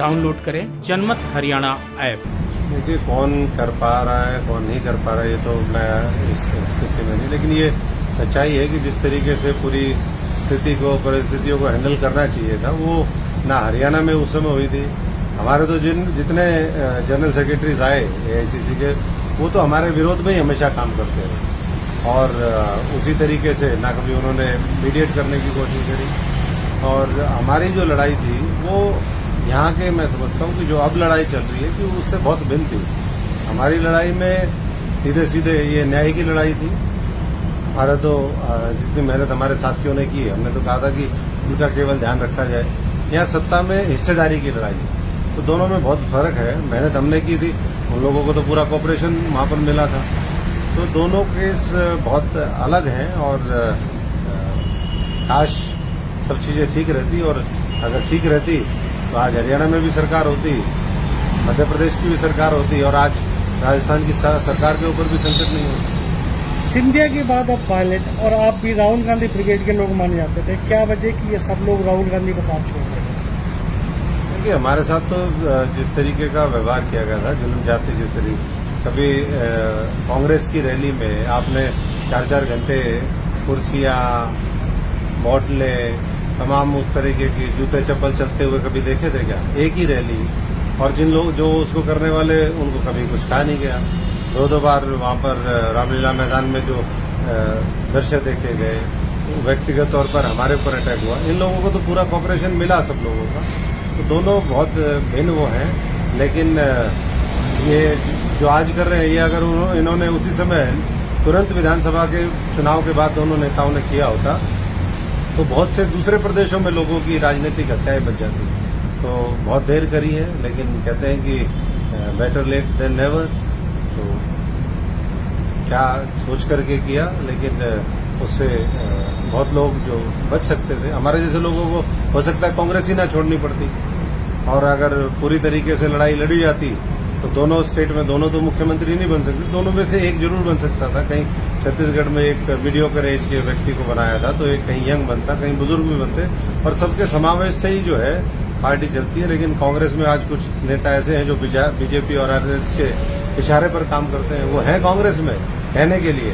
Download करें जनमत Haryana app. देखिए, कौन कर पा रहा है कौन नहीं कर पा रहा है ये तो मैं इस स्थिति में नहीं, लेकिन ये सच्चाई है कि जिस तरीके से पूरी स्थिति को परिस्थितियों को हैंडल करना चाहिए था वो ना हरियाणा में उस समय हुई थी। हमारे तो जितने जनरल सेक्रेटरीज आए एआईसीसी के, वो तो हमारे विरोध में ही हमेशा काम करते रहे और उसी तरीके से ना कभी उन्होंने मीडिएट करने की कोशिश करी। और हमारी जो लड़ाई थी वो यहाँ के, मैं समझता हूँ कि जो अब लड़ाई चल रही है कि उससे बहुत भिन्न थी। हमारी लड़ाई में सीधे सीधे ये न्याय की लड़ाई थी। हमारा तो जितनी मेहनत हमारे साथियों ने की, हमने तो कहा था कि उनका केवल ध्यान रखा जाए। यहाँ सत्ता में हिस्सेदारी की लड़ाई, तो दोनों में बहुत फर्क है। मेहनत हमने की थी, उन लोगों को तो पूरा कॉपरेशन वहाँ पर मिला था। तो दोनों केस बहुत अलग हैं और काश सब चीज़ें ठीक रहती, और अगर ठीक रहती तो आज हरियाणा में भी सरकार होती, मध्य प्रदेश की भी सरकार होती और आज राजस्थान की सरकार के ऊपर भी संकट नहीं होता। सिंधिया के बाद अब पायलट और आप भी राहुल गांधी ब्रिगेड के लोग माने जाते थे, क्या वजह कि ये सब लोग राहुल गांधी का साथ छोड़ रहे हैं? देखिए, हमारे साथ तो जिस तरीके का व्यवहार किया गया था, जुल्म जाति जिस तरीके, कभी कांग्रेस की रैली में आपने 4-4 घंटे कुर्सियां, बोतले, तमाम उस तरीके की जूते चप्पल चलते हुए कभी देखे थे क्या? एक ही रैली, और जिन लोग जो उसको करने वाले उनको कभी कुछ कहा नहीं गया। 2 बार वहाँ पर रामलीला मैदान में जो दृश्य देखे गए, व्यक्तिगत तौर पर हमारे ऊपर अटैक हुआ। इन लोगों को तो पूरा कॉपरेशन मिला सब लोगों का, तो दोनों बहुत भिन्न वो हैं। लेकिन ये जो आज कर रहे हैं, ये अगर इन्होंने उसी समय तुरंत विधानसभा के चुनाव के बाद दोनों नेताओं ने किया होता तो बहुत से दूसरे प्रदेशों में लोगों की राजनीतिक हत्याएं बच जाती। तो बहुत देर करी है, लेकिन कहते हैं कि बेटर लेट देन नेवर। तो क्या सोच करके किया, लेकिन उससे बहुत लोग जो बच सकते थे, हमारे जैसे लोगों को हो सकता है कांग्रेस ही ना छोड़नी पड़ती। और अगर पूरी तरीके से लड़ाई लड़ी जाती तो दोनों स्टेट में दोनों तो मुख्यमंत्री नहीं बन सकते, दोनों में से एक जरूर बन सकता था। कहीं छत्तीसगढ़ में एक मीडियोकर एज के व्यक्ति को बनाया था तो एक कहीं यंग बनता, कहीं बुजुर्ग भी बनते, और सबके समावेश से ही जो है पार्टी चलती है। लेकिन कांग्रेस में आज कुछ नेता ऐसे हैं जो बीजेपी और आरएसएस के इशारे पर काम करते हैं। वो हैं कांग्रेस में कहने के लिए,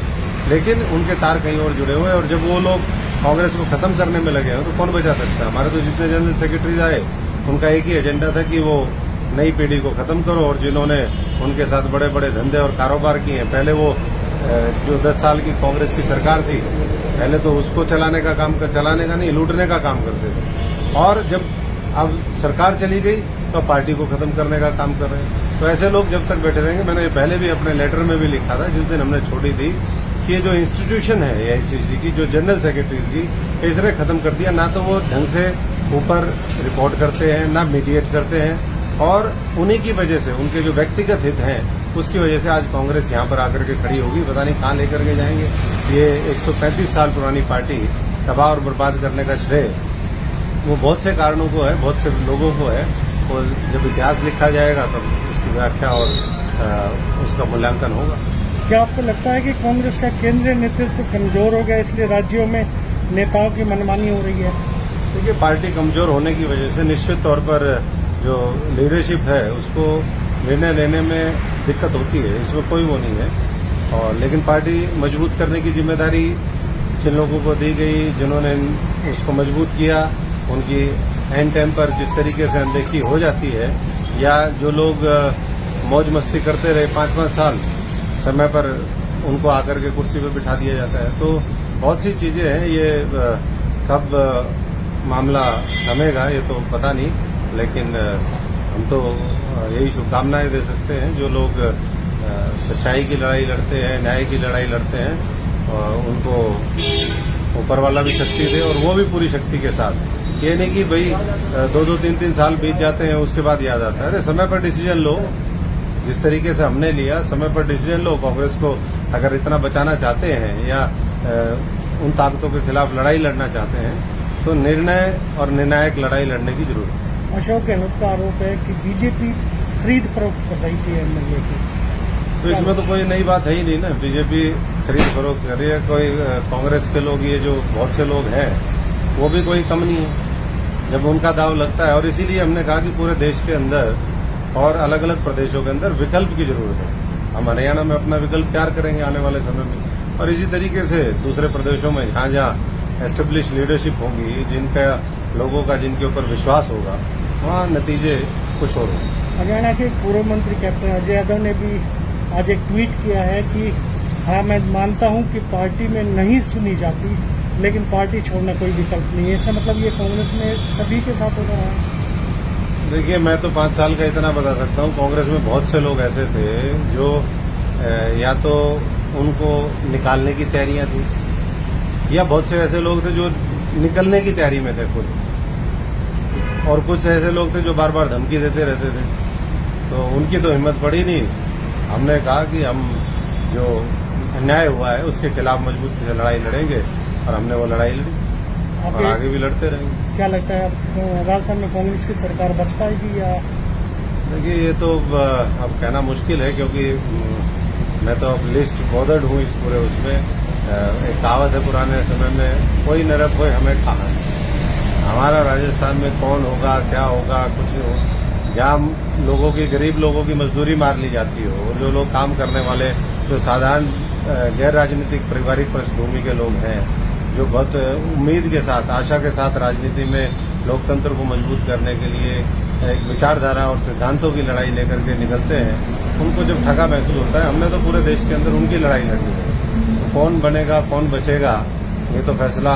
लेकिन उनके तार कहीं और जुड़े हुए हैं। और जब वो लोग कांग्रेस को खत्म करने में लगे हैं तो कौन बचा सकता है? हमारे तो जितने जनरल सेक्रेटरीज आए उनका एक ही एजेंडा था कि वो नई पीढ़ी को खत्म करो, और जिन्होंने उनके साथ बड़े बड़े धंधे और कारोबार किए हैं, पहले वो जो 10 साल की कांग्रेस की सरकार थी, पहले तो उसको चलाने का नहीं, लूटने का काम करते थे। और जब अब सरकार चली गई तो पार्टी को खत्म करने का काम कर रहे हैं। तो ऐसे लोग जब तक बैठे रहेंगे, मैंने पहले भी अपने लेटर में भी लिखा था जिस दिन हमने छोड़ी थी, कि ये जो इंस्टीट्यूशन है एआईसीसी की, जो जनरल सेक्रेटरीज की, इसने खत्म कर दिया। ना तो वो ढंग से ऊपर रिपोर्ट करते हैं, ना मीडिएट करते हैं, और उन्हीं की वजह से, उनके जो व्यक्तिगत हित हैं उसकी वजह से आज कांग्रेस यहाँ पर आकर के खड़ी होगी। पता नहीं कहाँ लेकर के जाएंगे। ये 135 साल पुरानी पार्टी तबाह और बर्बाद करने का श्रेय वो बहुत से कारणों को है, बहुत से लोगों को है। और जब इतिहास लिखा जाएगा तब उसकी व्याख्या और उसका मूल्यांकन होगा। क्या आपको लगता है कि कांग्रेस का केंद्रीय नेतृत्व कमजोर हो गया, इसलिए राज्यों में नेताओं की मनमानी हो रही है? देखिए, पार्टी कमजोर होने की वजह से निश्चित तौर पर जो लीडरशिप है उसको निर्णय लेने में दिक्कत होती है, इसमें कोई वो नहीं है। और लेकिन पार्टी मजबूत करने की जिम्मेदारी जिन लोगों को दी गई, जिन्होंने उसको मजबूत किया, उनकी एंड टाइम पर जिस तरीके से अनदेखी हो जाती है, या जो लोग मौज मस्ती करते रहे 5-5 साल, समय पर उनको आकर के कुर्सी पर बिठा दिया जाता है। तो बहुत सी चीजें हैं। ये कब मामला थमेगा ये तो पता नहीं, लेकिन हम तो यही शुभकामनाएं दे सकते हैं। जो लोग सच्चाई की लड़ाई लड़ते हैं, न्याय की लड़ाई लड़ते हैं, उनको ऊपर वाला भी शक्ति दे, और वो भी पूरी शक्ति के साथ। ये नहीं कि भाई 2-2, 3-3 साल बीत जाते हैं उसके बाद याद आता है। अरे समय पर डिसीजन लो, जिस तरीके से हमने लिया, समय पर डिसीजन लो। कांग्रेस को अगर इतना बचाना चाहते हैं या उन ताकतों के खिलाफ लड़ाई लड़ना चाहते हैं तो निर्णय और निर्णायक लड़ाई लड़ने की जरूरत है। अशोक गहलोत का आरोप है कि बीजेपी खरीद फरोख्त कर रही थी एमएलए की, तो इसमें तो कोई नई बात है ही नहीं ना। बीजेपी खरीद फरोख्त कर रही है, कोई कांग्रेस के लोग, ये जो बहुत से लोग हैं वो भी कोई कम नहीं है। जब उनका दाव लगता है। और इसीलिए हमने कहा कि पूरे देश के अंदर और अलग अलग प्रदेशों के अंदर विकल्प की जरूरत है। हम हरियाणा में अपना विकल्प तैयार करेंगे आने वाले समय में, और इसी तरीके से दूसरे प्रदेशों में जहां जहां एस्टेब्लिश लीडरशिप होगी, जिनका लोगों का जिनके ऊपर विश्वास होगा, वहां नतीजे कुछ और होंगे। हरियाणा के पूर्व मंत्री कैप्टन अजय यादव ने भी आज एक ट्वीट किया है कि हाँ, मैं मानता हूं कि पार्टी में नहीं सुनी जाती, लेकिन पार्टी छोड़ना कोई विकल्प नहीं है। इसका मतलब ये कांग्रेस में सभी के साथ हो रहा है। देखिए, मैं तो 5 साल का इतना बता सकता हूँ, कांग्रेस में बहुत से लोग ऐसे थे जो या तो उनको निकालने की तैयारियां थी, या बहुत से ऐसे लोग थे जो निकलने की तैयारी में थे खुद, और कुछ ऐसे लोग थे जो बार बार धमकी देते रहते थे। तो उनकी तो हिम्मत पड़ी नहीं। हमने कहा कि हम जो अन्याय हुआ है उसके खिलाफ मजबूती से लड़ाई लड़ेंगे, और हमने वो लड़ाई लड़ी और आगे भी लड़ते रहेंगे। क्या लगता है अब राजस्थान में कांग्रेस की सरकार बच पाएगी या? देखिए, ये तो अब कहना मुश्किल है, क्योंकि मैं तो अब लिस्ट बॉर्डर्ड हूँ इस पूरे उसमें। एक कहावत है पुराने समय में, कोई न रब कोई हमें कहा। हमारा राजस्थान में कौन होगा, क्या होगा, कुछ जहाँ लोगों की, गरीब लोगों की मजदूरी मार ली जाती हो, और जो लोग काम करने वाले, जो साधारण गैर राजनीतिक पारिवारिक पृष्ठभूमि के लोग हैं, जो बहुत उम्मीद के साथ, आशा के साथ राजनीति में लोकतंत्र को मजबूत करने के लिए एक विचारधारा और सिद्धांतों की लड़ाई लेकर के निकलते हैं, उनको जब ठगा महसूस होता है। हमने तो पूरे देश के अंदर उनकी लड़ाई लड़ी है। तो कौन बनेगा, कौन बचेगा, ये तो फैसला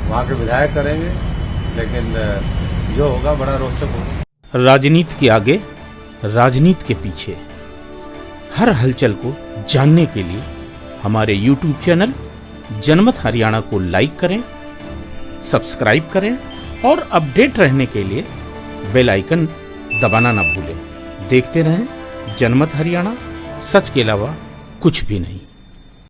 वहाँ के विधायक करेंगे, लेकिन जो होगा बड़ा रोचक होगा। राजनीति के आगे, राजनीति के पीछे, हर हलचल को जानने के लिए हमारे YouTube चैनल जनमत हरियाणा को लाइक करें, सब्सक्राइब करें, और अपडेट रहने के लिए बेल आइकन दबाना ना भूलें। देखते रहें जनमत हरियाणा, सच के अलावा कुछ भी नहीं।